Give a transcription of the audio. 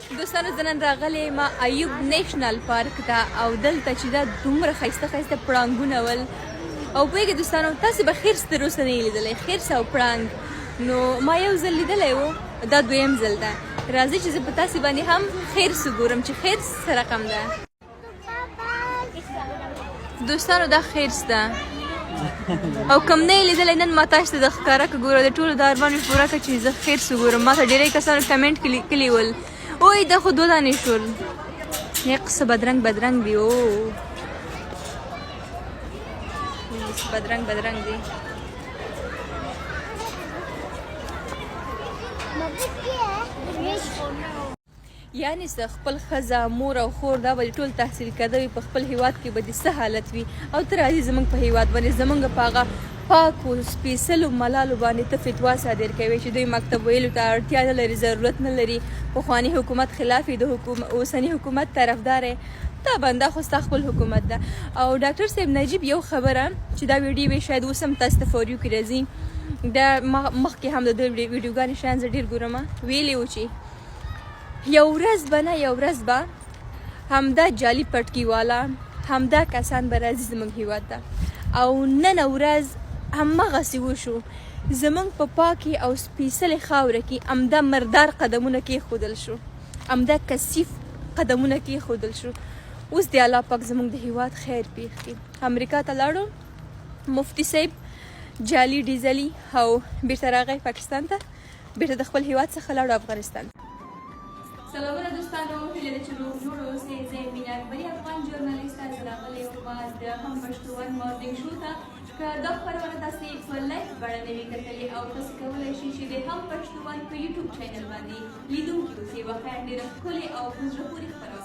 دوستانو زه نن راغلی یم ایوب نیشنل پارک ته او دلته چې دا دومره ښایسته ښایسته پړانګونه ول او پوهېږئ دوستانو تاسې به خرس تر اوسه نه یې لیدلی خرس او پړانګ نو ما یو ځل لیدلی و دا دویم ځل ده راځئ چې زه په تاسې باندې هم خرس وګورم چې خرس څه رقم ده دوستانو دا خرس ده او کوم نه یې لیدلی نن ما تاسو ته د ښکاره که ګوره د ټولو دا ارمان مې پوره کړه چې زه خرس وګورم ما ته ډېری کسانو کمنټ کلي ول اوی دا خو 2 دانې شول یق څه بدرنګ بدرنګ دي او څه بدرنګ بدرنګ دي یعنې څه خپل ښځه مور او خور دا به ټول تحصیل کرده وي په خپل هیواد کې به د څه حالت وي او ته راځې زموږ په هیواد باندې زموږ په هغه پاکو سپېڅلو ملالو باندې ته فتوا صادر کوې چې دوی مکتب ویلو ته اړتیا نه لري ضرورت نه لري پخواني حکومت خلاف یې د اوسني حکومت طرفدار یې دا بنده خو ستا خپل حکومت ده او ډاکټر صاحب نجیب یو خبره چې دا ویډیو به شاید اوس هم تاسو ته فور یو کې راځي دا مخکې هم د دوی ویډیوګانې شیان زه ډېر ګورم ویلي و چې یو ورځ به نه یو ورځ به همدا جعلي پټکیوالا همدا کسان به راځي زموږ هیواد ته او نن ورځ همغسې وشو زموږ په پاکې او سپېڅلې خاوره کې همدا مردار قدمونه کېښودل شو همدا کثیف قدمونه کېښودل شو اوس د الله پاک زموږ د هیواد خیر پېښ کړي امریکا ته لاړو مفتي صاحب جعلي ډیزلي او بېرته راغی پاکستان ته بېرته د خپل هیواد څخه لاړو افغانستان سلامونه دوستانو هیله ده چې روغ جوړ اوسئ زه یم مینه اکبري افغان ژورنالیسټ تاسې راغلی یم د هم پښتو ون مارنینګ شو ته که دا خپرونه تاسې په لایف بڼه نه وي کتلې او تاسې کولی شئ چې د هم پښتو ون په یوټیوب چینل باندې لیدونکي اوسئ واقعا ډېره ښکلې او په زړه پورې خپرونه